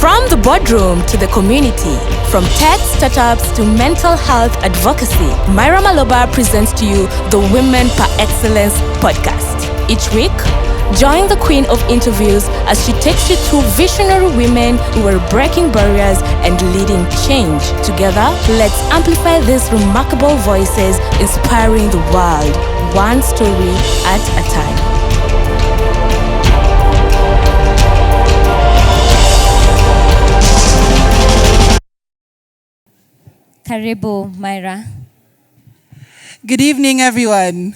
From the boardroom to the community, from tech startups to mental health advocacy, Myra Maloba presents to you the Women Per Excellence podcast. Each week, join the queen of interviews as she takes you through visionary women who are breaking barriers and leading change. Together, let's amplify these remarkable voices, inspiring the world, one story at a time. Karibu, Myra. Good evening, everyone.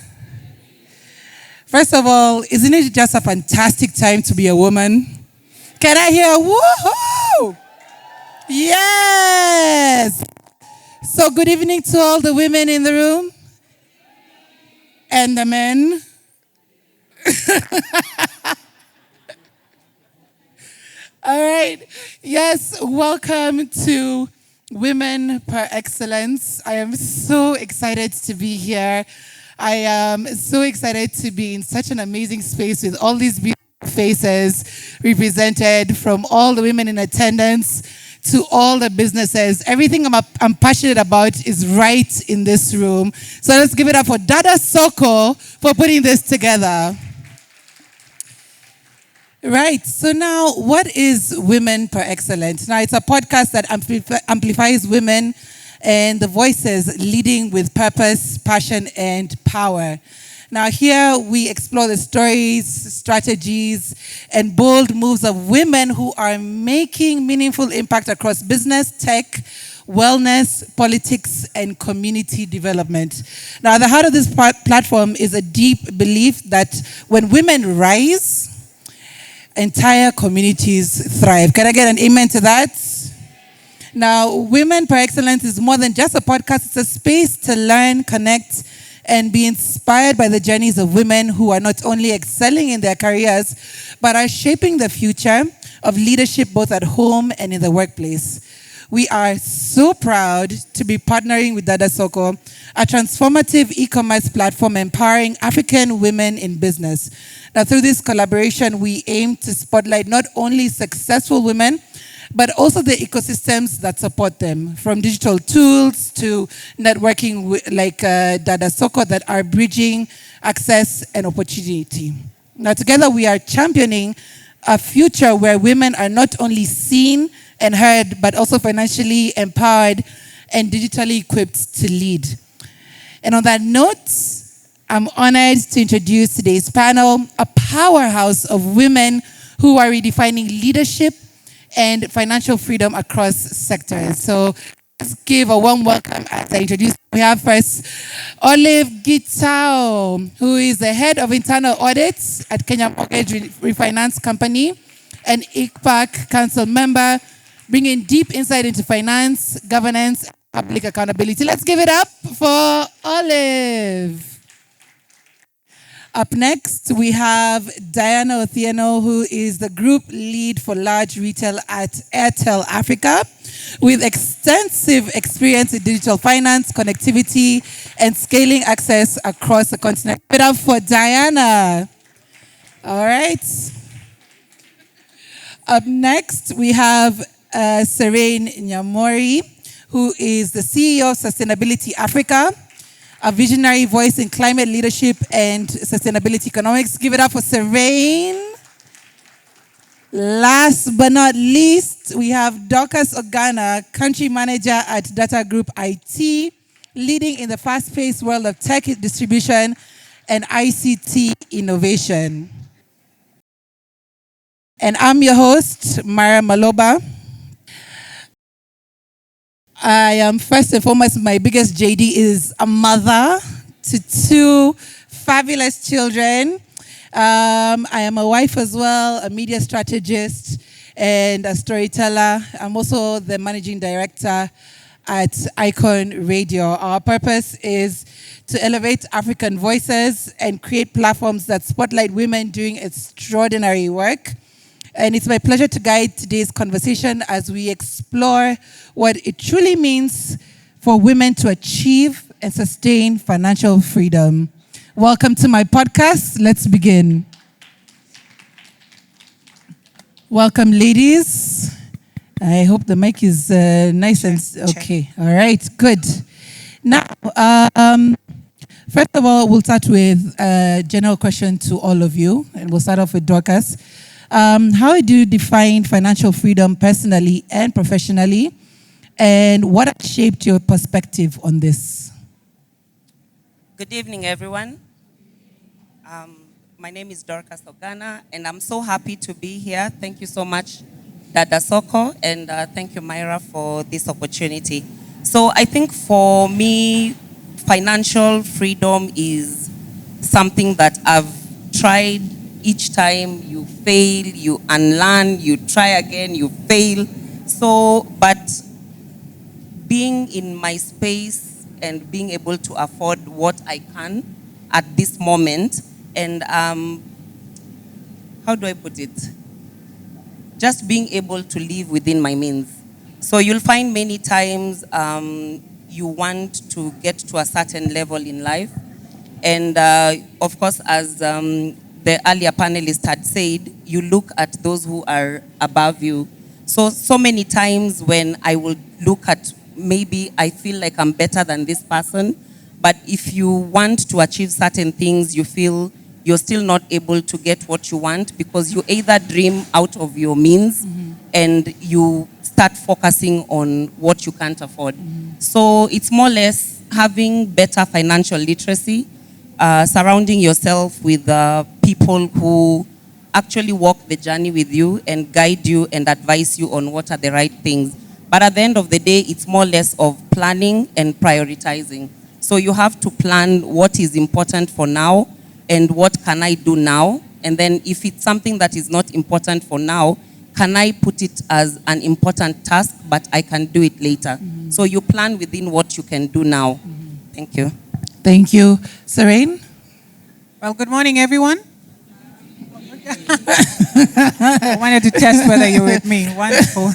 First of all, isn't it just a fantastic time to be a woman? Can I hear woohoo? Yes. So good evening to all the women in the room and the men. All right. Yes, welcome to Women Per Excellence. I am so excited to be here. I am so excited to be in such an amazing space with all these beautiful faces represented, from all the women in attendance to all the businesses. Everything I'm passionate about is right in this room. So let's give it up for DadaSoko for putting this together. Right, so now what is Women Per Excellence? Now it's a podcast that amplifies women and the voices leading with purpose, passion, and power. Now here we explore the stories, strategies, and bold moves of women who are making meaningful impact across business, tech, wellness, politics, and community development. Now at the heart of this platform is a deep belief that when women rise, entire communities thrive. Can I get an amen to that? Now, Women Per Excellence is more than just a podcast. It's a space to learn, connect, and be inspired by the journeys of women who are not only excelling in their careers, but are shaping the future of leadership both at home and in the workplace. We are so proud to be partnering with DadaSoko, a transformative e-commerce platform empowering African women in business. Now, through this collaboration, we aim to spotlight not only successful women, but also the ecosystems that support them, from digital tools to networking like DadaSoko that are bridging access and opportunity. Now, together we are championing a future where women are not only seen and heard, but also financially empowered and digitally equipped to lead. And on that note, I'm honored to introduce today's panel, a powerhouse of women who are redefining leadership and financial freedom across sectors. So let's give a warm welcome as I introduce. We have first Olive Gitao, who is the head of internal audits at Kenya Mortgage Refinance Company, and ICPAC council member, bringing deep insight into finance, governance, and public accountability. Let's give it up for Olive. Up next, we have Diana Othieno, who is the group lead for large retail at Airtel Africa, with extensive experience in digital finance, connectivity, and scaling access across the continent. Give it up for Diana. All right. Up next, we have Serene Nyamori, who is the CEO of Sustainability Africa, a visionary voice in climate leadership and sustainability economics. Give it up for Serene. Last but not least, we have Dorcas Ogana, country manager at Data Group IT, leading in the fast-paced world of tech distribution and ICT innovation. And I'm your host, Myra Maloba. I am first and foremost, my biggest JD is a mother to two fabulous children. I am a wife as well, a media strategist, and a storyteller. I'm also the managing director at Icon Radio. Our purpose is to elevate African voices and create platforms that spotlight women doing extraordinary work. And it's my pleasure to guide today's conversation as we explore what it truly means for women to achieve and sustain financial freedom. Welcome to my podcast. Let's begin. Welcome, ladies. I hope the mic is nice and okay. All right, good. Now, first of all, we'll start with a general question to all of you, and we'll start off with Dorcas. How do you define financial freedom personally and professionally, and what has shaped your perspective on this? Good evening, everyone. My name is Dorcas Ogana, and I'm so happy to be here. Thank you so much, DadaSoko, and thank you, Myra, for this opportunity. So I think for me, financial freedom is something that I've tried. Each time you fail, you unlearn, you try again, you fail. So, but being in my space and being able to afford what I can at this moment, and how do I put it? Just being able to live within my means. So you'll find many times you want to get to a certain level in life. And of course, as the earlier panelist had said, you look at those who are above you. So many times when I will look at, maybe I feel like I'm better than this person, but if you want to achieve certain things, you feel you're still not able to get what you want because you either dream out of your means and you start focusing on what you can't afford. So it's more or less having better financial literacy, surrounding yourself with people who actually walk the journey with you and guide you and advise you on what are the right things. But at the end of the day, it's more or less of planning and prioritizing. So you have to plan what is important for now and what can I do now. And then if it's something that is not important for now, can I put it as an important task, but I can do it later. So you plan within what you can do now. Thank you. Thank you. Serene? Well, good morning, everyone. I wanted to test whether you're with me. Wonderful.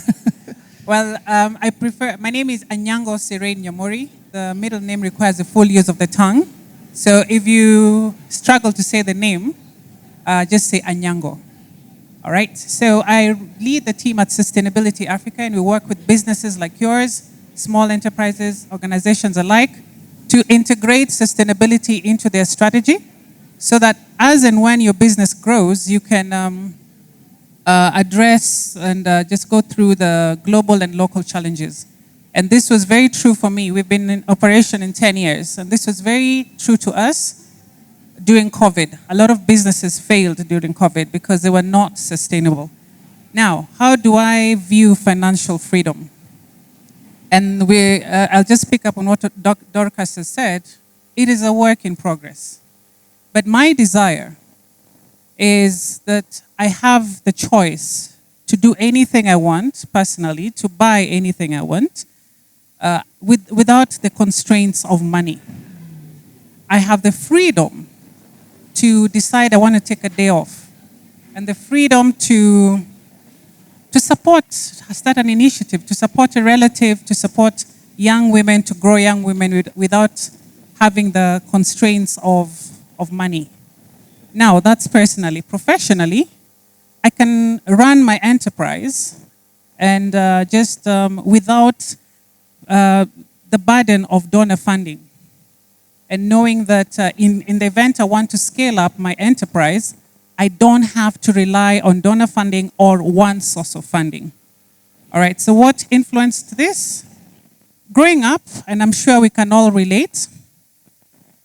Well, my name is Anyango Serene Nyamori. The middle name requires the full use of the tongue. So if you struggle to say the name, just say Anyango. All right? So I lead the team at Sustainability Africa, and we work with businesses like yours, small enterprises, organizations alike, to integrate sustainability into their strategy so that as and when your business grows, you can address and just go through the global and local challenges. And this was very true for me. We've been in operation in 10 years, and this was very true to us during COVID. A lot of businesses failed during COVID because they were not sustainable. Now, how do I view financial freedom? And I'll just pick up on what Dorcas has said. It is a work in progress. But my desire is that I have the choice to do anything I want personally, to buy anything I want, without the constraints of money. I have the freedom to decide I want to take a day off, and the freedom to start an initiative, to support a relative, to support young women, to grow young women without having the constraints of money. Now, that's personally. Professionally, I can run my enterprise and just without the burden of donor funding. And knowing that in the event I want to scale up my enterprise, I don't have to rely on donor funding or one source of funding. All right, so what influenced this? Growing up, and I'm sure we can all relate,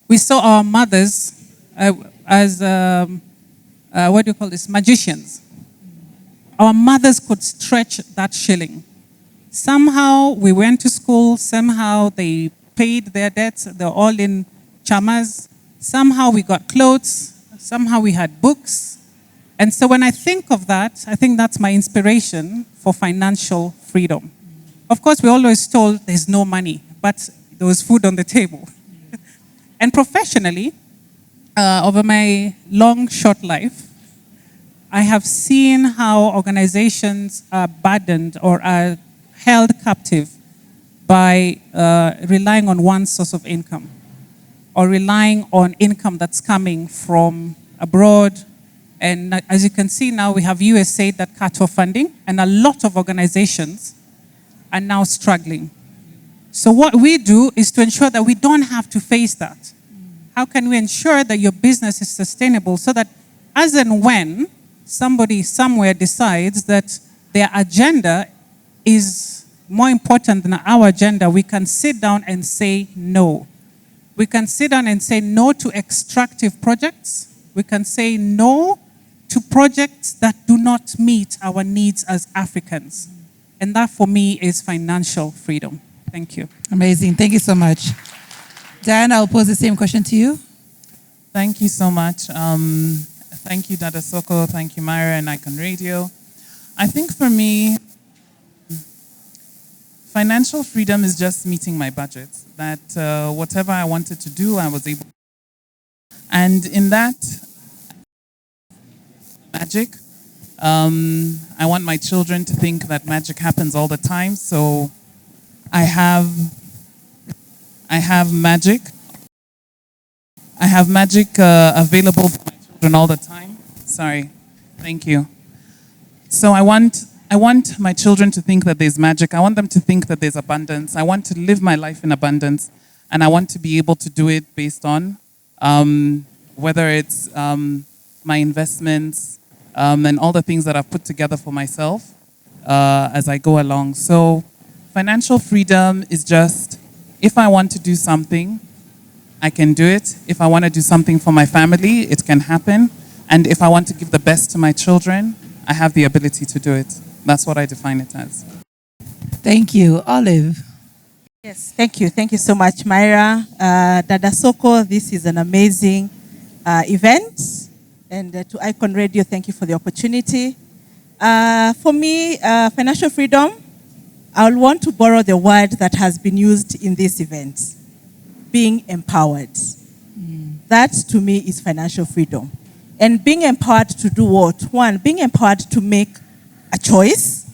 we saw our mothers as, magicians. Our mothers could stretch that shilling. Somehow we went to school, somehow they paid their debts, they're all in chamas. Somehow we got clothes, somehow we had books. And so when I think of that, I think that's my inspiration for financial freedom. Of course, we're always told there's no money, but there was food on the table. And professionally, over my long, short life, I have seen how organizations are burdened or are held captive by relying on one source of income or relying on income that's coming from abroad, And as you can see now, we have USAID that cut off funding, and a lot of organizations are now struggling. So what we do is to ensure that we don't have to face that. How can we ensure that your business is sustainable so that as and when somebody somewhere decides that their agenda is more important than our agenda, we can sit down and say no. We can sit down and say no to extractive projects. We can say no to projects that do not meet our needs as Africans. And that for me is financial freedom. Thank you. Amazing. Thank you so much. Diana, I'll pose the same question to you. Thank you so much. Thank you, DadaSoko. Thank you, Myra and Icon Radio. I think for me, financial freedom is just meeting my budget. That whatever I wanted to do, I was able to. And in that, magic. I want my children to think that magic happens all the time. So I have magic. I have magic available for my children all the time. Sorry. Thank you. So I want my children to think that there's magic. I want them to think that there's abundance. I want to live my life in abundance. And I want to be able to do it based on whether it's my investments and all the things that I've put together for myself as I go along. So financial freedom is just, if I want to do something, I can do it. If I want to do something for my family, it can happen. And if I want to give the best to my children, I have the ability to do it. That's what I define it as. Thank you. Olive. Yes, thank you. Thank you so much, Myra. DadaSoko, this is an amazing event. And to Icon Radio, thank you for the opportunity. For me, financial freedom, I want to borrow the word that has been used in this event, being empowered. That, to me, is financial freedom. And being empowered to do what? One, being empowered to make a choice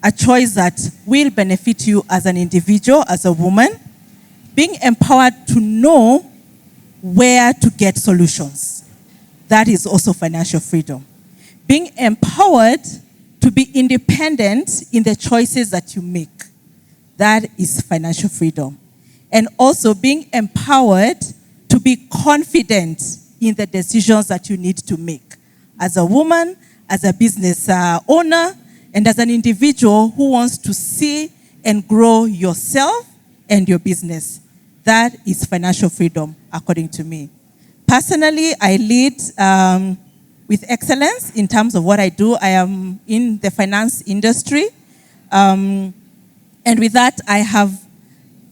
that will benefit you as an individual, as a woman. Being empowered to know where to get solutions. That is also financial freedom. Being empowered to be independent in the choices that you make. That is financial freedom. And also being empowered to be confident in the decisions that you need to make. As a woman, as a business owner, and as an individual who wants to see and grow yourself and your business. That is financial freedom, according to me. Personally, I lead with excellence in terms of what I do. I am in the finance industry. And with that, I have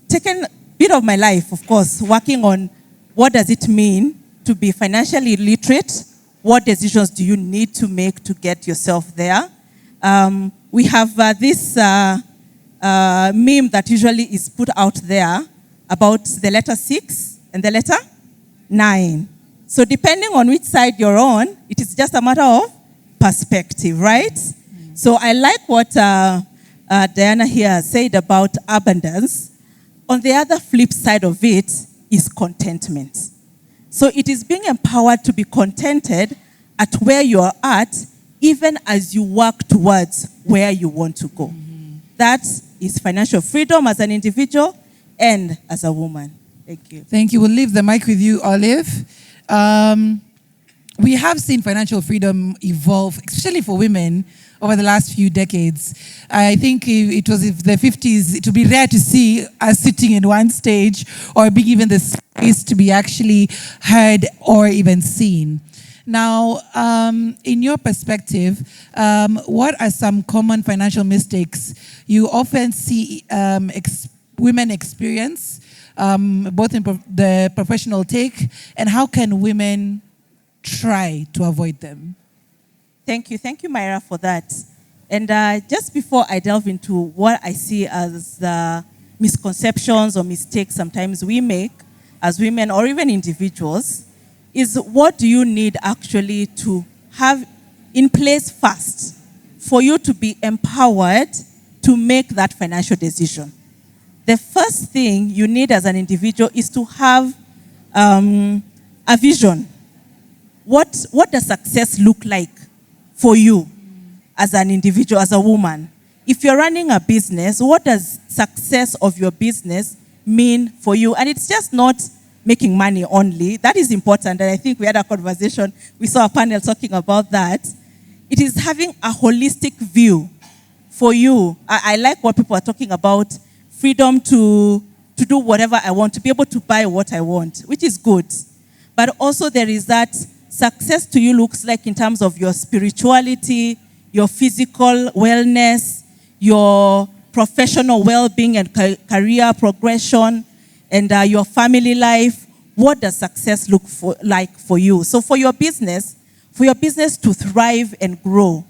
taken a bit of my life, of course, working on what does it mean to be financially literate. What decisions do you need to make to get yourself there? We have this meme that usually is put out there about the letter 6 and the letter 9. So depending on which side you're on, it is just a matter of perspective, right? So I like what Diana here said about abundance. On the other flip side of it is contentment. So it is being empowered to be contented at where you are at, even as you work towards where you want to go. That is financial freedom as an individual and as a woman. Thank you. Thank you. We'll leave the mic with you, Olive. We have seen financial freedom evolve, especially for women, over the last few decades. I think it was in the 50s, it would be rare to see us sitting in one stage or being given the space to be actually heard or even seen. Now, in your perspective, what are some common financial mistakes you often see women experience, both in the professional take, and how can women try to avoid them? Thank you, Myra, for that. And just before I delve into what I see as misconceptions or mistakes sometimes we make as women or even individuals, is what do you need actually to have in place first for you to be empowered to make that financial decision? The first thing you need as an individual is to have a vision. what does success look like for you as an individual, as a woman? If you're running a business, what does success of your business mean for you? And it's just not making money only. That is important. And I think we had a conversation. We saw a panel talking about that. It is having a holistic view for you. I like what people are talking about, freedom to do whatever I want, to be able to buy what I want, which is good. But also there is that success to you looks like in terms of your spirituality, your physical wellness, your professional well-being and career progression, and your family life. What does success look like for you? So for your business to thrive and grow,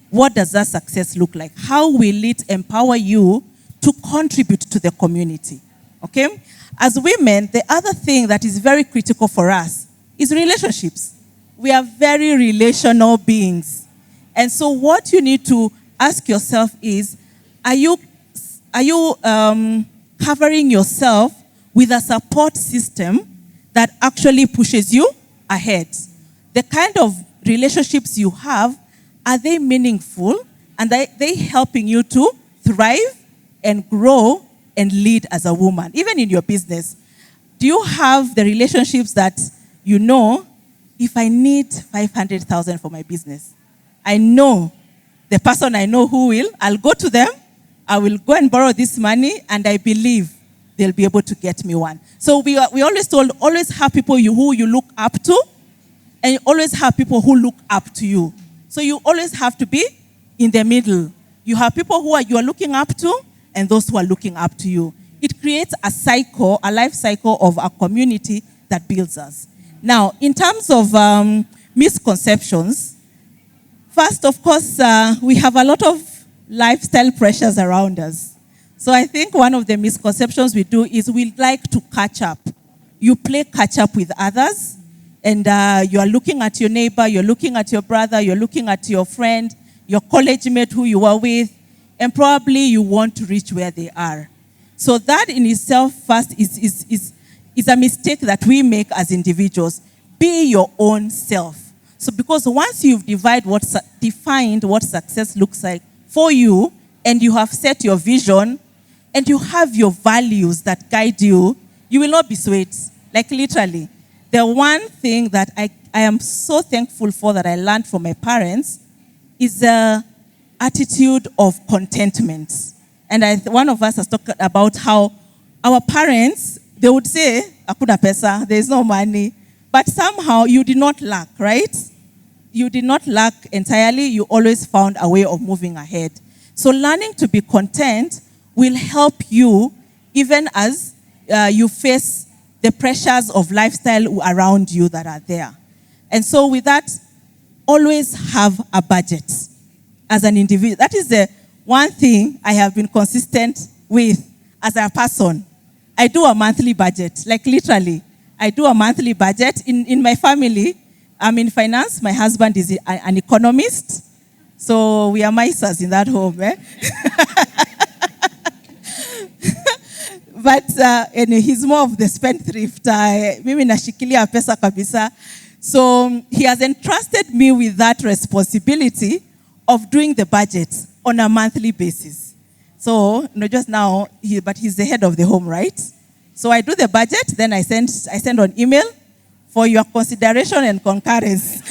what does that success look like? How will it empower you to contribute to the community? Okay? As women, the other thing that is very critical for us is relationships. We are very relational beings. And so what you need to ask yourself is, are you covering yourself with a support system that actually pushes you ahead? The kind of relationships you have, are they meaningful? And are they helping you to thrive and grow and lead as a woman, even in your business? Do you have the relationships that you know, if I need 500,000 for my business, I know the person I know who will, I'll go to them, I will go and borrow this money, and I believe they'll be able to get me one. So we always told, always have people who you look up to, and you always have people who look up to you. So you always have to be in the middle. You have people you are looking up to, and those who are looking up to you. It creates a cycle, a life cycle of a community that builds us. Now, in terms of misconceptions, first, of course, we have a lot of lifestyle pressures around us. So I think one of the misconceptions we do is we like to catch up. You play catch up with others, and you are looking at your neighbor, you're looking at your brother, you're looking at your friend, your college mate who you are with, and probably you want to reach where they are. So that in itself first is a mistake that we make as individuals. Be your own self. So because once you've defined what success looks like for you, and you have set your vision, and you have your values that guide you, you will not be swayed. Like literally. The one thing that I am so thankful for that I learned from my parents is the attitude of contentment. And one of us has talked about how our parents, they would say, "Hakuna pesa, there is no money." But somehow you did not lack, right? You did not lack entirely. You always found a way of moving ahead. So learning to be content will help you even as you face the pressures of lifestyle around you that are there. And so with that, always have a budget as an individual. That is the one thing I have been consistent with as a person. I do a monthly budget, like literally. I do a monthly budget. In my family, I'm in finance. My husband is an economist. So we are misers in that home. But and he's more of the spendthrift. Mimi nashikilia pesa kabisa. So he has entrusted me with that responsibility of doing the budget on a monthly basis. So, not just now, but he's the head of the home, right? So I do the budget, then I send on email for your consideration and concurrence.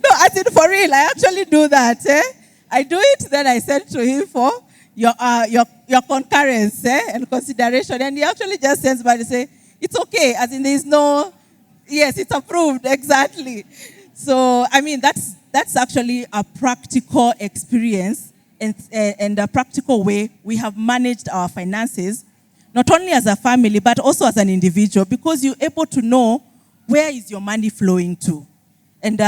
No, as in for real, I actually do that. I do it, then I send to him for your concurrence and consideration. And he actually just sends back and say, it's okay, as in there's no, yes, it's approved, exactly. So, I mean, that's actually a practical experience and a practical way we have managed our finances, not only as a family, but also as an individual, because you're able to know where is your money flowing to, and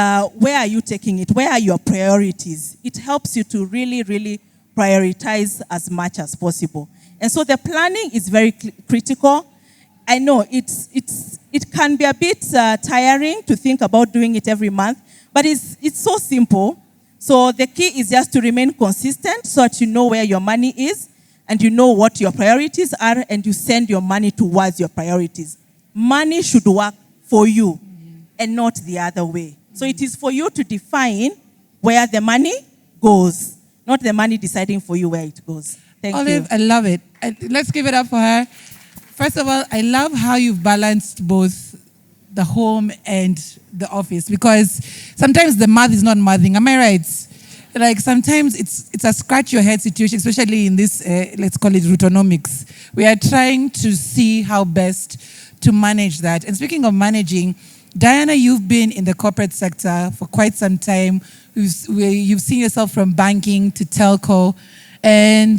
where are you taking it, where are your priorities. It helps you to really, really prioritize as much as possible. And so the planning is very critical. I know it can be a bit tiring to think about doing it every month, but it's so simple. So the key is just to remain consistent so that you know where your money is and you know what your priorities are and you send your money towards your priorities. Money should work for you, and not the other way. So it is for you to define where the money goes, not the money deciding for you where it goes. Thank Olive, you. I love it. Let's give it up for her. First of all, I love how you've balanced both the home and the office, because sometimes the math is not mathing. Am I right? Like sometimes it's a scratch your head situation, especially in this, let's call it routonomics. We are trying to see how best to manage that. And speaking of managing, Diana, you've been in the corporate sector for quite some time. You've seen yourself from banking to telco, and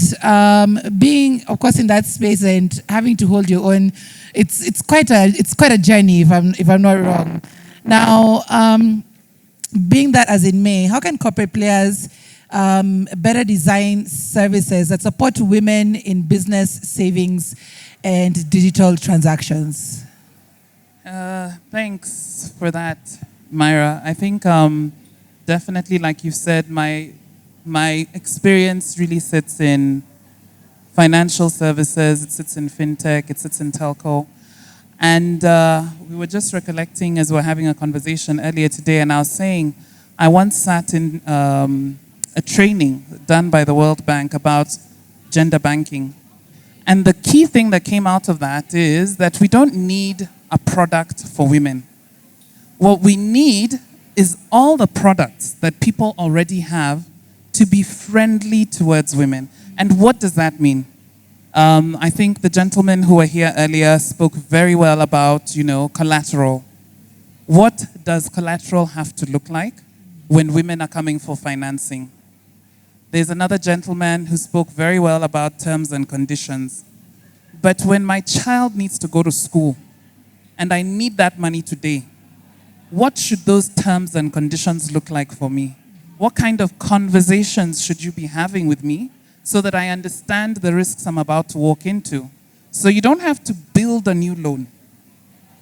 being, of course, in that space and having to hold your own, it's quite a journey, if I'm not wrong. Now, being that as it may, how can corporate players better design services that support women in business, savings, and digital transactions? Thanks for that, Myra. I think definitely, like you said, my experience really sits in financial services, it sits in fintech, it sits in telco. And we were just recollecting as we were having a conversation earlier today, and I was saying, I once sat in a training done by the World Bank about gender banking. And the key thing that came out of that is that we don't need a product for women. What we need is all the products that people already have to be friendly towards women. And what does that mean? I think the gentlemen who were here earlier spoke very well about, collateral. What does collateral have to look like when women are coming for financing? There's another gentleman who spoke very well about terms and conditions. But when my child needs to go to school and I need that money today, what should those terms and conditions look like for me? What kind of conversations should you be having with me so that I understand the risks I'm about to walk into? So you don't have to build a new loan.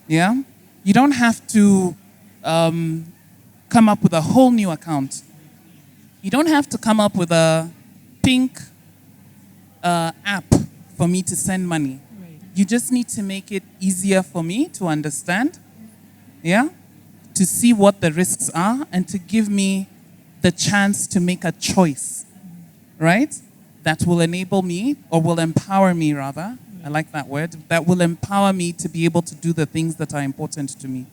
Yeah? You don't have to come up with a whole new account. You don't have to come up with a pink app for me to send money. Right. You just need to make it easier for me to understand, yeah? To see what the risks are and to give me the chance to make a choice, right? That will enable me, or will empower me rather, I like that word, that will empower me to be able to do the things that are important to me.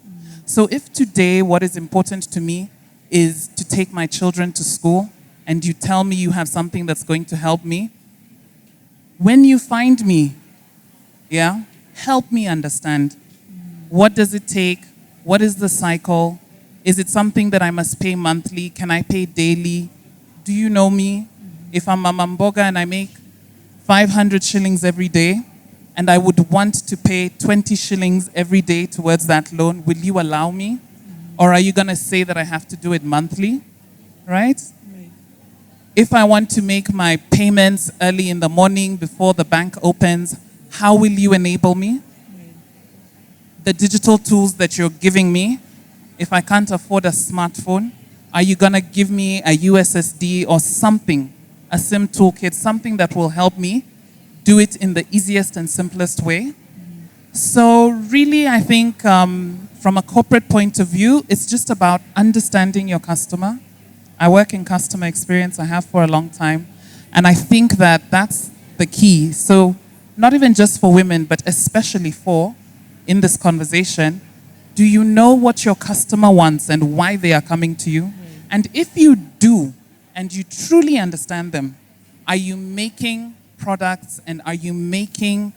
So if today what is important to me is to take my children to school, and you tell me you have something that's going to help me, when you find me, yeah, help me understand. What does it take? What is the cycle? Is it something that I must pay monthly? Can I pay daily? Do you know me? If I'm a Mamboga and I make 500 shillings every day, and I would want to pay 20 shillings every day towards that loan, will you allow me? Or are you going to say that I have to do it monthly? Right? If I want to make my payments early in the morning before the bank opens, how will you enable me? The digital tools that you're giving me, if I can't afford a smartphone, are you going to give me a USSD or something, a SIM toolkit, something that will help me do it in the easiest and simplest way? So really, I think from a corporate point of view, it's just about understanding your customer. I work in customer experience, I have for a long time, and I think that that's the key. So not even just for women, but especially for, in this conversation, do you know what your customer wants and why they are coming to you? And if you do, and you truly understand them, are you making products and are you making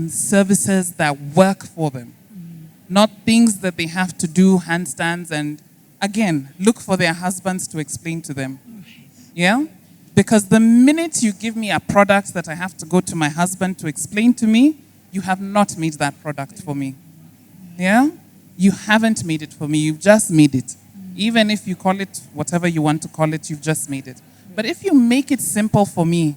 services that work for them? Not things that they have to do, handstands, and again, look for their husbands to explain to them. Yeah? Because the minute you give me a product that I have to go to my husband to explain to me, you have not made that product for me. Yeah? You haven't made it for me, you've just made it. Even if you call it whatever you want to call it, you've just made it. But if you make it simple for me,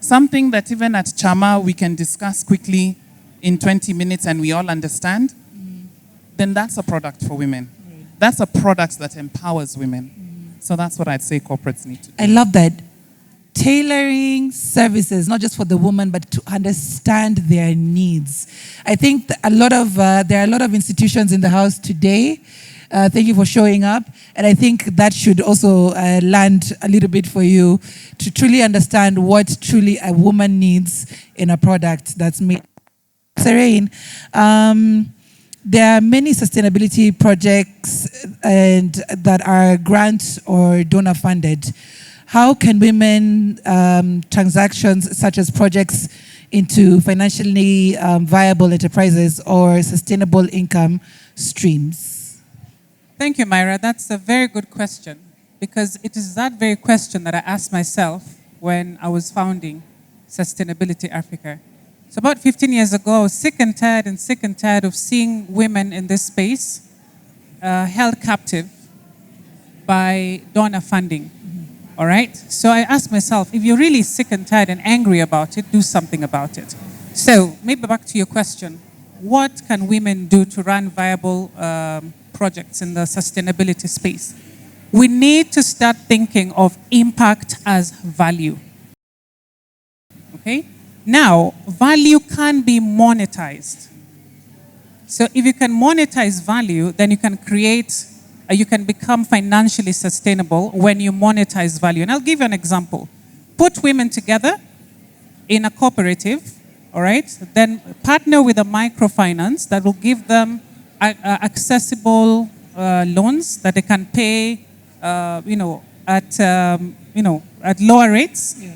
something that even at Chama we can discuss quickly in 20 minutes and we all understand, then that's a product for women. That's a product that empowers women. So that's what I'd say corporates need to do. I love that. Tailoring services, not just for the woman, but to understand their needs. I think there are a lot of institutions in the house today Thank you for showing up. And I think that should also land a little bit for you to truly understand what truly a woman needs in a product that's made. Serene, there are many sustainability projects and that are grant or donor funded. How can women transactions such as projects into financially viable enterprises or sustainable income streams? Thank you, Myra. That's a very good question, because it is that very question that I asked myself when I was founding Sustainability Africa. So about 15 years ago, I was sick and tired of seeing women in this space held captive by donor funding. All right? So I asked myself, if you're really sick and tired and angry about it, do something about it. So maybe back to your question, what can women do to run viable projects in the sustainability space? We need to start thinking of impact as value. Okay? Now, value can be monetized. So if you can monetize value, then you can create, you can become financially sustainable when you monetize value. And I'll give you an example. Put women together in a cooperative, all right? Then partner with a microfinance that will give them accessible loans that they can pay, at lower rates. Yeah.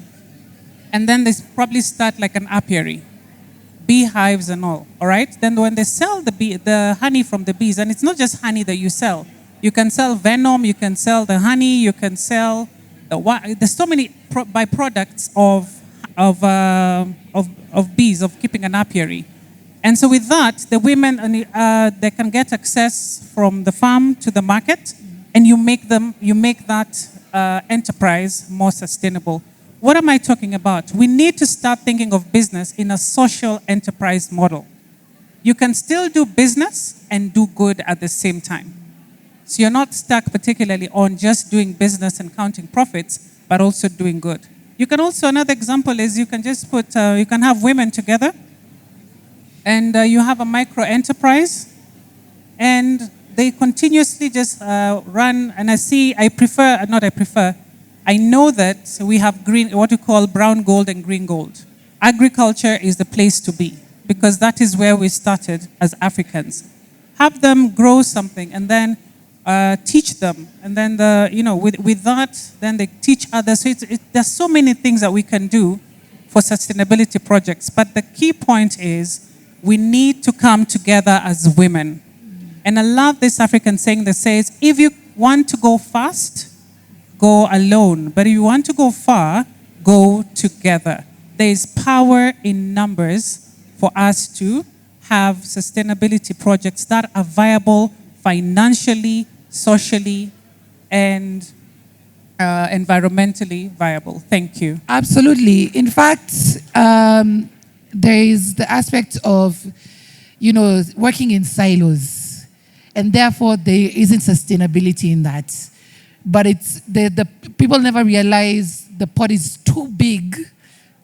And then they probably start like an apiary, beehives and all right? Then when they sell the honey from the bees, and it's not just honey that you sell. You can sell venom, you can sell the honey, you can sell there's so many byproducts of bees, of keeping an apiary. And so with that, the women, they can get access from the farm to the market, and you make that enterprise more sustainable. What am I talking about? We need to start thinking of business in a social enterprise model. You can still do business and do good at the same time. So you're not stuck particularly on just doing business and counting profits, but also doing good. You can also, another example is you can just you can have women together, and you have a micro enterprise, and they continuously just run, and I know that we have what we call brown gold and green gold. Agriculture is the place to be, because that is where we started as Africans. Have them grow something and then teach them. And then, with that, then they teach others. So there's so many things that we can do for sustainability projects. But the key point is we need to come together as women. And I love this African saying that says, if you want to go fast, go alone. But if you want to go far, go together. There is power in numbers for us to have sustainability projects that are viable financially, socially, and environmentally viable. Thank you. Absolutely. In fact, there is the aspect of, working in silos, and therefore there isn't sustainability in that. But it's the people never realize the pot is too big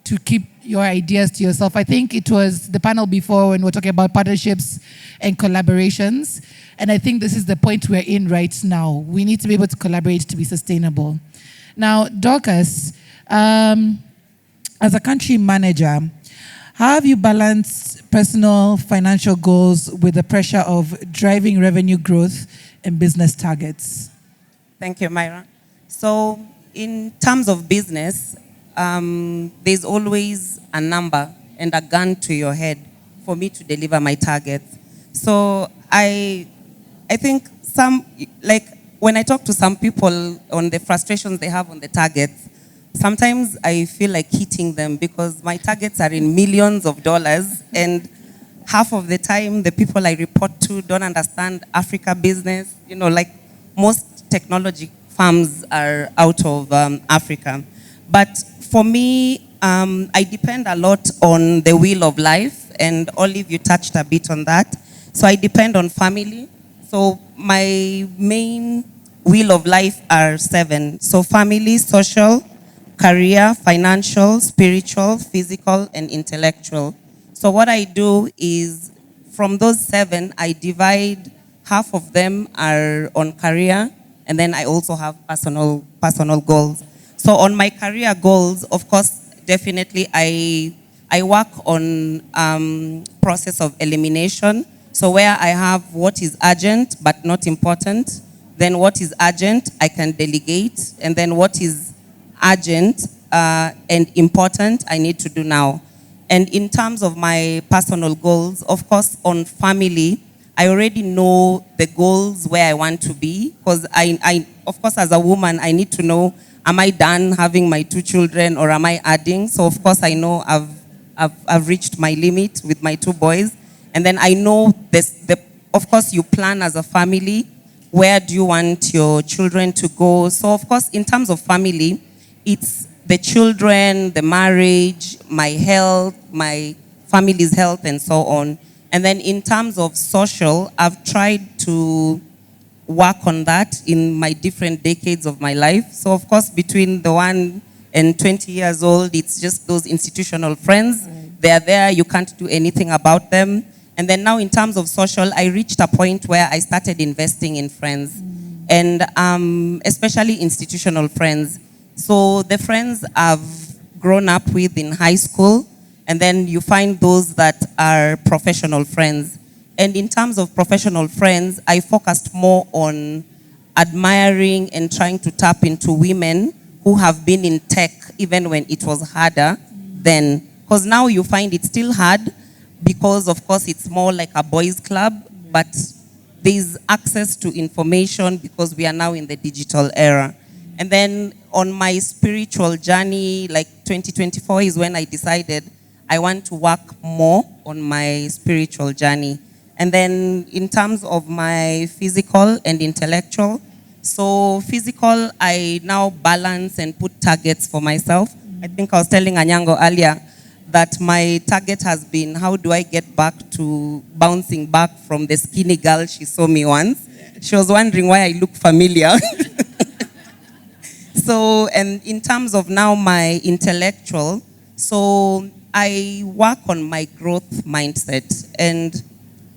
to keep your ideas to yourself. I think it was the panel before when we were talking about partnerships and collaborations. And I think this is the point we're in right now. We need to be able to collaborate to be sustainable. Now, Dorcas, as a country manager, how have you balanced personal financial goals with the pressure of driving revenue growth and business targets? Thank you, Myra. So in terms of business, there's always a number and a gun to your head for me to deliver my targets. So I think when I talk to some people on the frustrations they have on the targets, sometimes I feel like hitting them because my targets are in millions of dollars, and half of the time the people I report to don't understand Africa business. Most technology firms are out of Africa. But for me, I depend a lot on the wheel of life, and Olive, you touched a bit on that. So I depend on family. So my main wheel of life are 7. So family, social, career, financial, spiritual, physical, and intellectual. So what I do is, from those 7, I divide half of them are on career, and then I also have personal goals. So on my career goals, of course, definitely I work on process of elimination. So where I have what is urgent but not important, then what is urgent I can delegate, and then what is urgent and important I need to do now. And in terms of my personal goals, of course, on family, I already know the goals where I want to be, because I, of course, as a woman, I need to know, am I done having my 2 children or am I adding? So of course I know I've reached my limit with my 2 boys. And then I know of course you plan as a family, where do you want your children to go? So of course, in terms of family, it's the children, the marriage, my health, my family's health, and so on. And then in terms of social, I've tried to work on that in my different decades of my life. So of course, between the 1 and 20 years old, it's just those institutional friends. They are there, you can't do anything about them. And then now in terms of social, I reached a point where I started investing in friends, and especially institutional friends. So the friends I've grown up with in high school, and then you find those that are professional friends. And in terms of professional friends, I focused more on admiring and trying to tap into women who have been in tech even when it was harder then. Because now you find it's still hard, because of course it's more like a boys club, but there's access to information because we are now in the digital era. And then on my spiritual journey, like 2024 is when I decided I want to work more on my spiritual journey. And then in terms of my physical and intellectual, so physical, I now balance and put targets for myself. I think I was telling Anyango earlier that my target has been, how do I get back to bouncing back from the skinny girl she saw me once? She was wondering why I look familiar. So, and in terms of now my intellectual, so I work on my growth mindset, and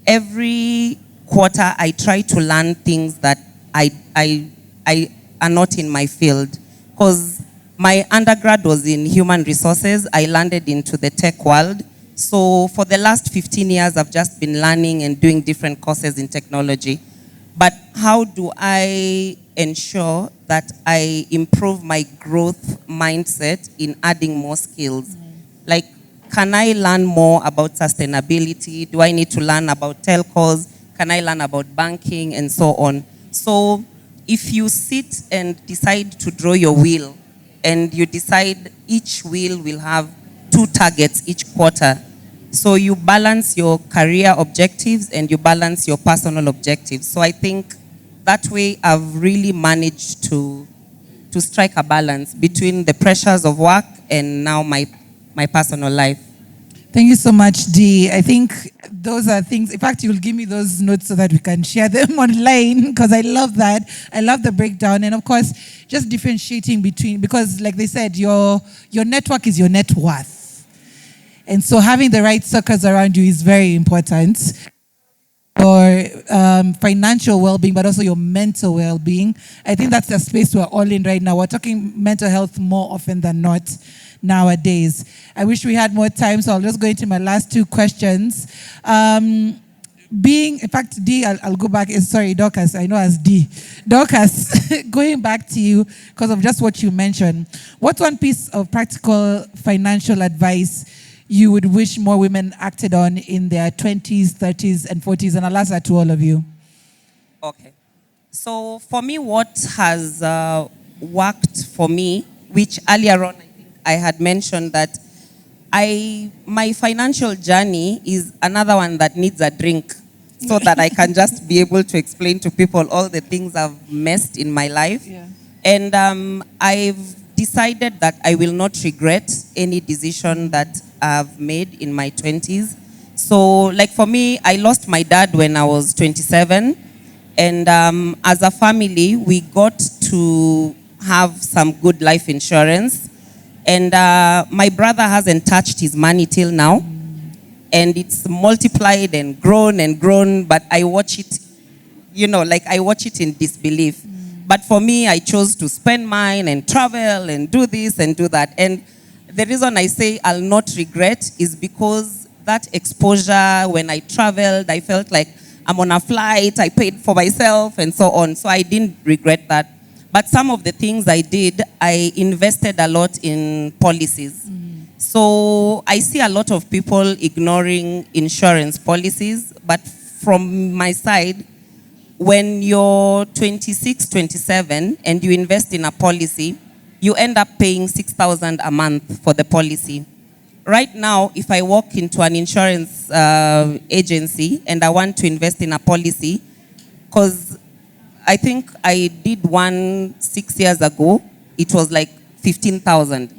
every quarter I try to learn things that I are not in my field. Because my undergrad was in human resources, I landed into the tech world. So for the last 15 years, I've just been learning and doing different courses in technology. But how do I ensure that I improve my growth mindset in adding more skills? Like, can I learn more about sustainability? Do I need to learn about telcos? Can I learn about banking and so on? So if you sit and decide to draw your wheel, and you decide each wheel will have 2 targets each quarter, so you balance your career objectives and you balance your personal objectives. So I think that way I've really managed to strike a balance between the pressures of work and now my personal life. Thank you so much, Dee. I think those are things, in fact, you'll give me those notes so that we can share them online, because I love that. I love the breakdown. And of course, just differentiating between, because like they said, your network is your net worth. And so having the right circles around you is very important. Your financial well-being, but also your mental well-being. I think that's the space we're all in right now. We're talking mental health more often than not nowadays. I wish we had more time, so I'll just go into my last 2 questions. In fact, Dee, I'll go back. Sorry, Dorcas, I know as Dee. Dorcas, going back to you because of just what you mentioned. What's one piece of practical financial advice you would wish more women acted on in their 20s, 30s, and 40s? And I'll ask that to all of you. Okay. So for me, what has worked for me, which earlier on I had mentioned that my financial journey is another one that needs a drink so that I can just be able to explain to people all the things I've messed in my life. Yeah. And I've decided that I will not regret any decision that I've made in my 20s. So like for me, I lost my dad when I was 27. And as a family, we got to have some good life insurance. And my brother hasn't touched his money till now. And it's multiplied and grown, but I watch it like I watch it in disbelief. But for me, I chose to spend mine and travel and do this and do that. And the reason I say I'll not regret is because that exposure, when I traveled, I felt like I'm on a flight, I paid for myself and so on. So I didn't regret that. But some of the things I did, I invested a lot in policies. So I see a lot of people ignoring insurance policies, but from my side, when you're 26, 27, and you invest in a policy, you end up paying 6,000 a month for the policy. Right now, if I walk into an insurance agency and I want to invest in a policy, because I think I did one 6 years ago, it was like 15,000.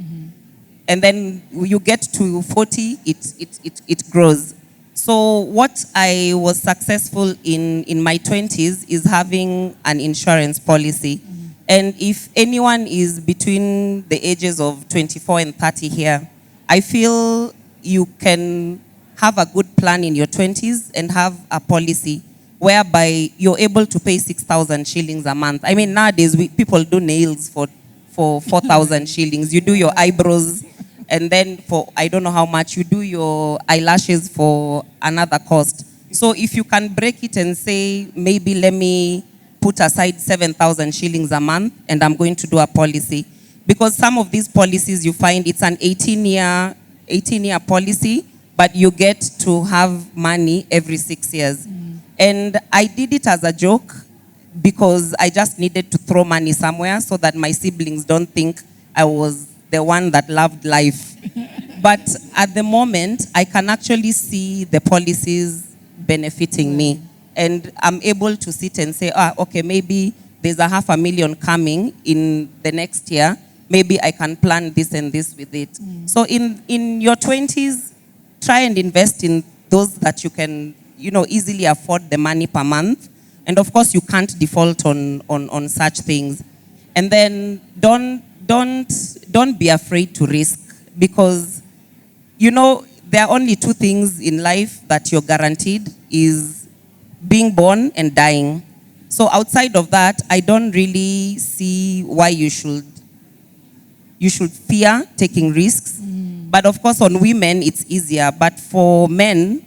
And then you get to 40, it grows. So what I was successful in my 20s is having an insurance policy. And if anyone is between the ages of 24 and 30 here, I feel you can have a good plan in your 20s and have a policy whereby you're able to pay 6,000 shillings a month. I mean, nowadays people do nails for 4,000 shillings. You do your eyebrows, and then for I don't know how much, you do your eyelashes for another cost. So if you can break it and say, maybe let me put aside 7,000 shillings a month and I'm going to do a policy. Because some of these policies you find it's an 18-year policy, but you get to have money every 6 years. And I did it as a joke because I just needed to throw money somewhere so that my siblings don't think I was the one that loved life. But at the moment, I can actually see the policies benefiting me. And I'm able to sit and say, okay, maybe there's a 500,000 coming in the next year. Maybe I can plan this and this with it. So in your 20s, try and invest in those that you can, easily afford the money per month. And of course, you can't default on such things. And then don't be afraid to risk, because there are only two things in life that you're guaranteed, is being born and dying. So outside of that, I don't really see why you should fear taking risks. But of course, on women, it's easier. But for men,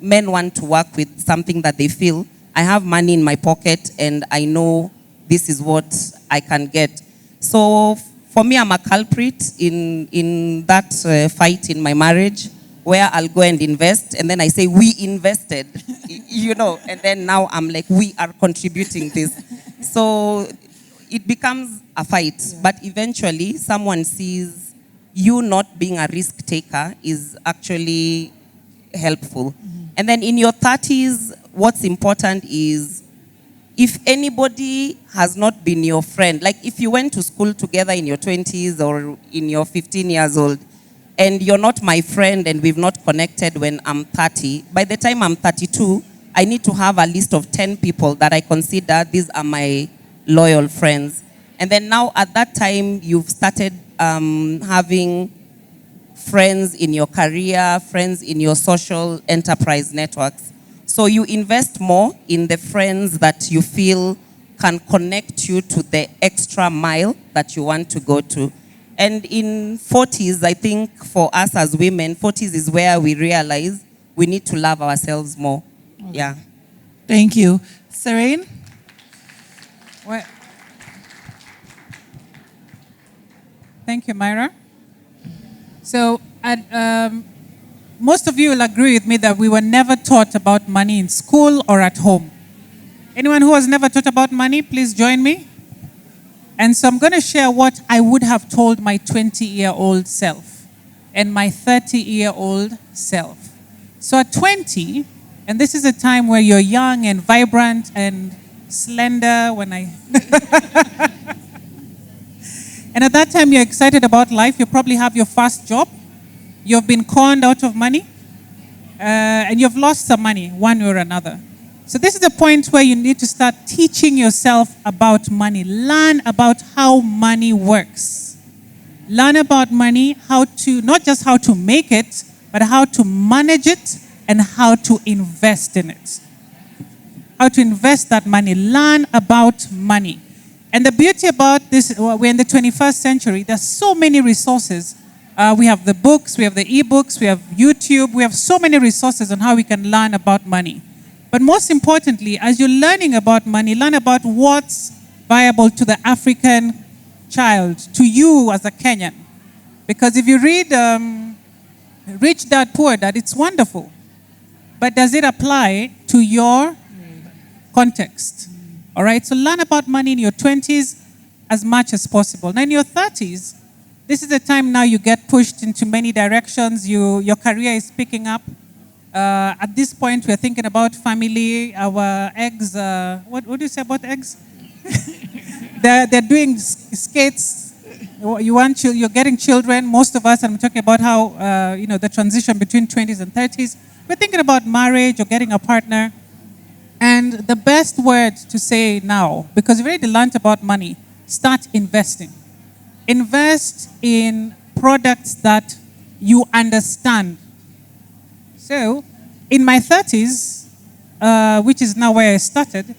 men want to work with something that they feel, I have money in my pocket and I know this is what I can get. So for me, I'm a culprit in that fight in my marriage, where I'll go and invest, and then I say, we invested, and then now I'm like, we are contributing this. So it becomes a fight, but eventually someone sees you not being a risk taker is actually helpful. And then in your 30s, what's important is, if anybody has not been your friend, like if you went to school together in your 20s or in your 15 years old, and you're not my friend and we've not connected when I'm 30, by the time I'm 32, I need to have a list of 10 people that I consider these are my loyal friends. And then now at that time, you've started having friends in your career, friends in your social enterprise networks. So you invest more in the friends that you feel can connect you to the extra mile that you want to go to. And in 40s, I think for us as women, 40s is where we realize we need to love ourselves more. Okay. Yeah. Thank you. Serene? Well, thank you, Myra. So most of you will agree with me that we were never taught about money in school or at home. Anyone who was never taught about money, please join me. And so I'm going to share what I would have told my 20-year-old self and my 30-year-old self. So at 20, and this is a time where you're young and vibrant and slender when I... And at that time, you're excited about life. You probably have your first job. You've been conned out of money. And you've lost some money, one way or another. So this is the point where you need to start teaching yourself about money. Learn about how money works. Learn about money, not just how to make it, but how to manage it and how to invest in it. how to invest that money, learn about money. And the beauty about this, we're in the 21st century, there's so many resources. We have the books, we have the ebooks, we have YouTube, we have so many resources on how we can learn about money. But most importantly, as you're learning about money, learn about what's viable to the African child, to you as a Kenyan. Because if you read Rich Dad, Poor Dad, it's wonderful. But does it apply to your context? All right, so learn about money in your 20s as much as possible. Now in your 30s, this is the time now you get pushed into many directions. Your career is picking up. At this point, we're thinking about family, our eggs. What do you say about eggs? they're doing skates. You're getting children. Most of us, I'm talking about how, the transition between 20s and 30s. We're thinking about marriage or getting a partner. And the best word to say now, because you've already learned about money, start investing. Invest in products that you understand. So, in my 30s, which is now where I started,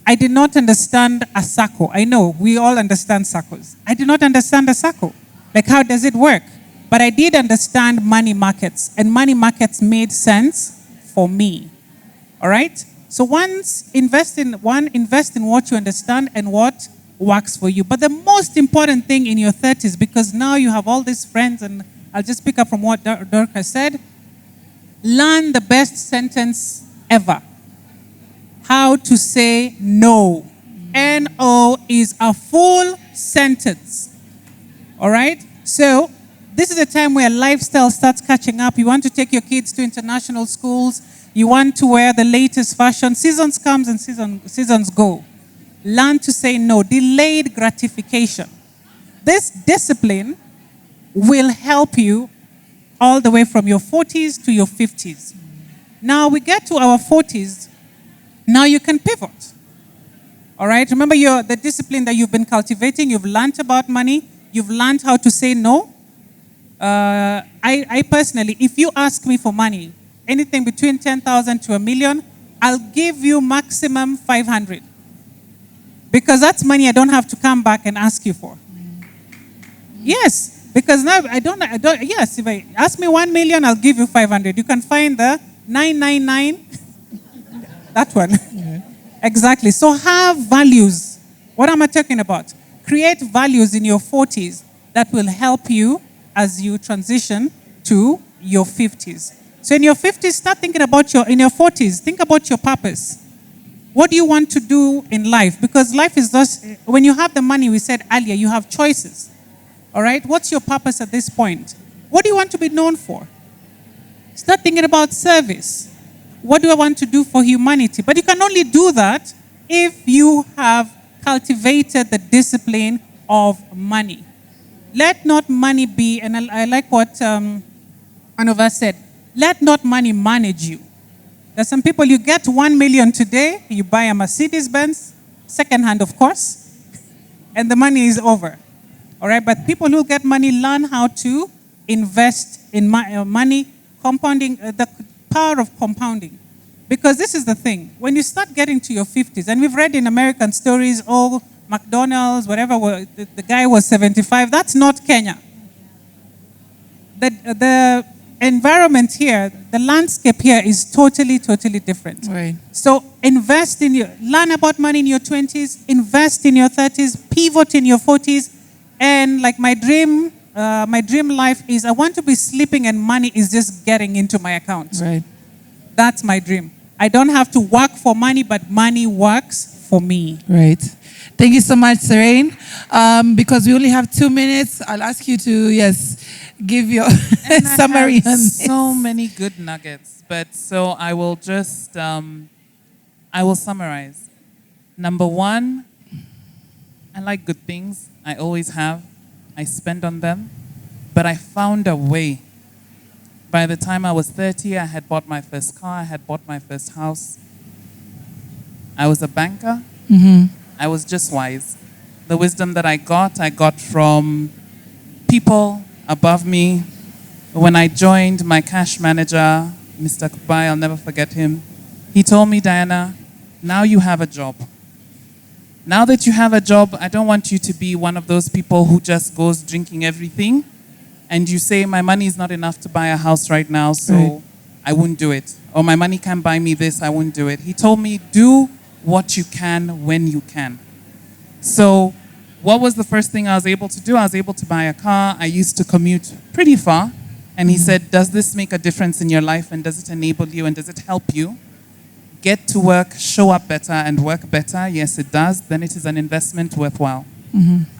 I did not understand a SACCO. I know, we all understand SACCOs. I did not understand a SACCO. Like, how does it work? But I did understand money markets, and money markets made sense for me. All right? So invest in what you understand and what works for you. But the most important thing in your 30s, because now you have all these friends, and I'll just pick up from what Dorcas said, learn the best sentence ever. How to say no. No is a full sentence. All right? So this is a time where lifestyle starts catching up. You want to take your kids to international schools. You want to wear the latest fashion. Seasons comes and seasons go. Learn to say no. Delayed gratification. This discipline will help you all the way from your 40s to your 50s. Now we get to our 40s. Now you can pivot. All right? Remember the discipline that you've been cultivating. You've learned about money. You've learned how to say no. I personally, if you ask me for money, anything between 10,000 to $1 million, I'll give you maximum 500. Because that's money I don't have to come back and ask you for. Yes, because now yes, if I ask me 1 million, I'll give you 500. You can find the 999, that one. Exactly. So have values. What am I talking about? Create values in your 40s that will help you as you transition to your 50s. So in your 50s, start thinking about in your 40s, think about your purpose. What do you want to do in life? Because life is just, when you have the money, we said earlier, you have choices. All right? What's your purpose at this point? What do you want to be known for? Start thinking about service. What do I want to do for humanity? But you can only do that if you have cultivated the discipline of money. Let not money be, and I like what Anova said, let not money manage you. There's some people, you get 1 million today, you buy a Mercedes-Benz, second-hand of course, and the money is over. All right, but people who get money learn how to invest in money, compounding, the power of compounding. Because this is the thing, when you start getting to your 50s, and we've read in American stories, McDonald's, whatever, the guy was 75, that's not Kenya. The environment here, the landscape here is totally, totally different. Right. So learn about money in your 20s, invest in your 30s, pivot in your 40s, and like my dream life is I want to be sleeping and money is just getting into my account. Right. That's my dream. I don't have to work for money, but money works for me. Right. Thank you so much, Serene. Because we only have 2 minutes, I'll ask you to, give your summary on this. So many good nuggets, but so I will just, I will summarize. Number one, I like good things. I always have. I spend on them, but I found a way. By the time I was 30, I had bought my first car. I had bought my first house. I was a banker. Mm-hmm. I was just wise. The wisdom that I got from people above me. When I joined my cash manager, Mr. Kubai, I'll never forget him. He told me, Diana, now you have a job. Now that you have a job, I don't want you to be one of those people who just goes drinking everything and you say, my money is not enough to buy a house right now, so I won't do it. Or my money can't buy me this, I won't do it. He told me, do what you can when you can. So what was the first thing I was able to do? I was able to buy a car. I used to commute pretty far. And he said, does this make a difference in your life, and does it enable you, and does it help you get to work, show up better, and work better? Yes, it does. Then it is an investment worthwhile.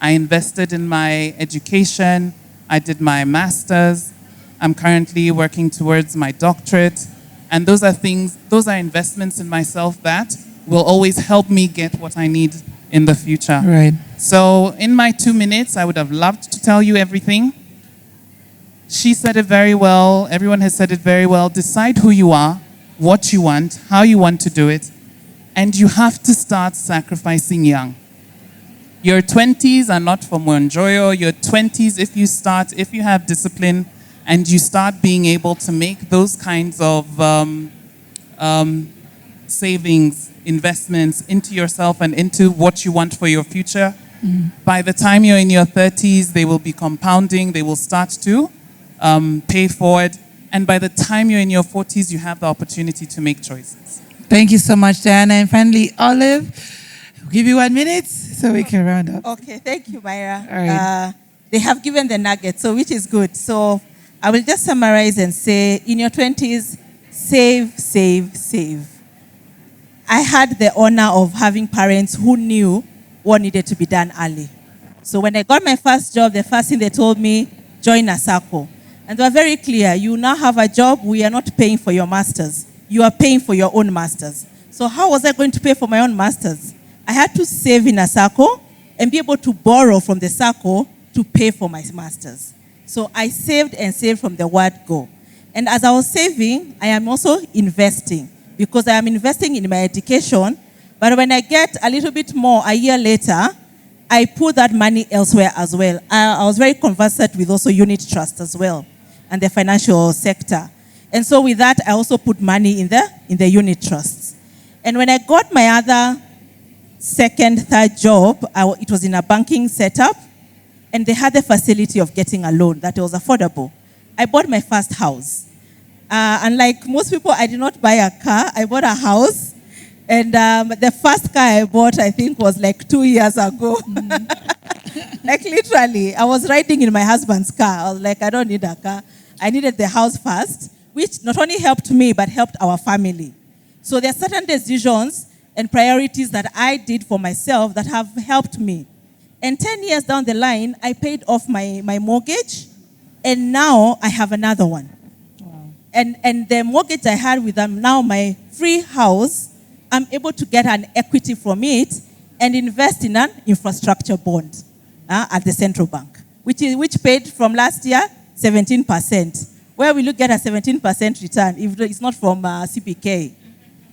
I invested in my education. I did my master's. I'm currently working towards my doctorate. And those are investments in myself that will always help me get what I need in the future. Right. So in my 2 minutes, I would have loved to tell you everything. She said it very well. Everyone has said it very well. Decide who you are, what you want, how you want to do it, and you have to start sacrificing young. Your 20s are not for Monjoyo. Your 20s, if you have discipline and you start being able to make those kinds of savings, investments into yourself and into what you want for your future, by the time you're in your 30s, they will be compounding. They will start to pay forward. And by the time you're in your 40s, you have the opportunity to make choices. Thank you so much, Diana. And finally, Olive, we'll give you 1 minute so we can round up. Okay, thank you, Myra. All right. They have given the nugget, so which is good. So I will just summarize and say, in your 20s, save, save, save. I had the honor of having parents who knew what needed to be done early. So when I got my first job, the first thing they told me, join DadaSoko. And they were very clear, you now have a job, we are not paying for your masters. You are paying for your own masters. So how was I going to pay for my own masters? I had to save in DadaSoko and be able to borrow from the SACCO to pay for my masters. So I saved and saved from the word go. And as I was saving, I am also investing, because I am investing in my education. But when I get a little bit more a year later, I put that money elsewhere as well. I was very conversant with also unit trust as well and the financial sector. And so with that, I also put money in the unit trusts. And when I got my other second, third job, it was in a banking setup, and they had the facility of getting a loan that was affordable. I bought my first house. Unlike most people, I did not buy a car. I bought a house. And the first car I bought, I think, was like 2 years ago. Like literally, I was riding in my husband's car. I was like, I don't need a car. I needed the house first, which not only helped me, but helped our family. So there are certain decisions and priorities that I did for myself that have helped me. And 10 years down the line, I paid off my mortgage, and now I have another one. Wow. And the mortgage I had with them, now my free house, I'm able to get an equity from it and invest in an infrastructure bond at the central bank, which paid from last year 17%. Where will you get a 17% return if it's not from CPK?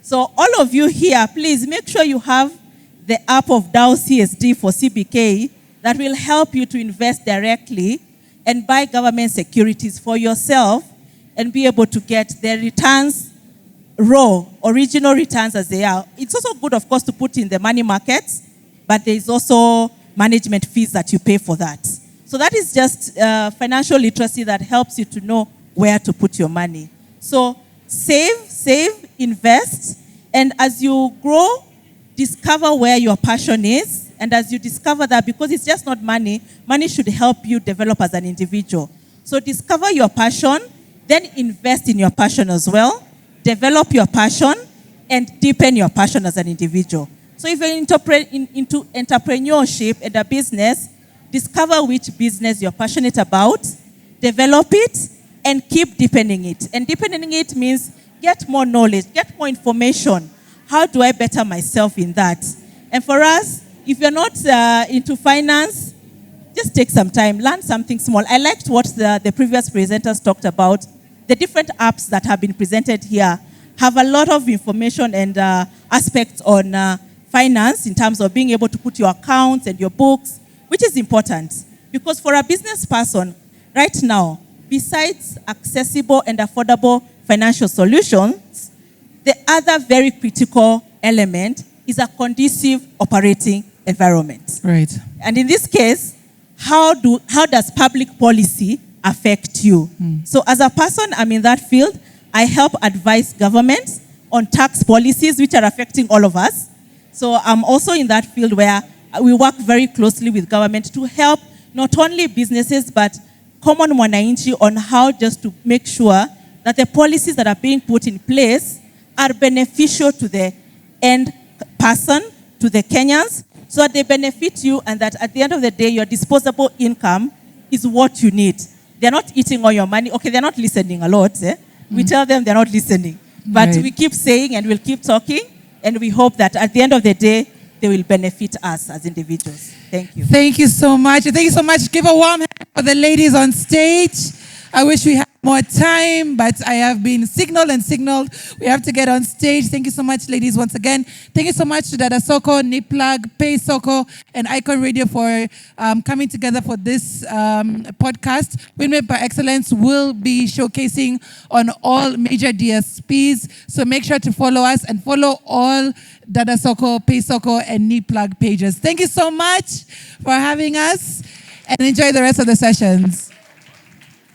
So all of you here, please make sure you have the app of Dow CSD for CBK that will help you to invest directly and buy government securities for yourself and be able to get the returns, raw, original returns as they are. It's also good, of course, to put in the money markets, but there's also management fees that you pay for that. So that is just financial literacy that helps you to know where to put your money. So save, invest, and as you grow, discover where your passion is. And as you discover that, because it's just not money, money should help you develop as an individual. So discover your passion, then invest in your passion as well, develop your passion, and deepen your passion as an individual. So if you're into entrepreneurship and a business, discover which business you're passionate about, develop it, and keep deepening it. And deepening it means get more knowledge, get more information. How do I better myself in that? And for us, if you're not into finance, just take some time, learn something small. I liked what the previous presenters talked about. The different apps that have been presented here have a lot of information and aspects on finance in terms of being able to put your accounts and your books, which is important. Because for a business person, right now, besides accessible and affordable financial solutions, the other very critical element is a conducive operating environment. Right. And in this case, how does public policy affect you? So as a person, I'm in that field. I help advise governments on tax policies which are affecting all of us. So I'm also in that field where we work very closely with government to help not only businesses but common mwananchi on how just to make sure that the policies that are being put in place are beneficial to the end person, to the Kenyans, so that they benefit you and that at the end of the day, your disposable income is what you need. They're not eating all your money. Okay, they're not listening a lot. We tell them they're not listening. But Right. we keep saying and we'll keep talking, and we hope that at the end of the day, they will benefit us as individuals. Thank you. Thank you so much. Thank you so much. Give a warm hand for the ladies on stage. I wish we had more time, but I have been signaled. We have to get on stage. Thank you so much, ladies, once again. Thank you so much to DadaSoko, Niplug, PaySoko, and Icon Radio for coming together for this podcast. Women by Excellence will be showcasing on all major DSPs. So make sure to follow us and follow all DadaSoko, PaySoko, and Niplug pages. Thank you so much for having us, and enjoy the rest of the sessions.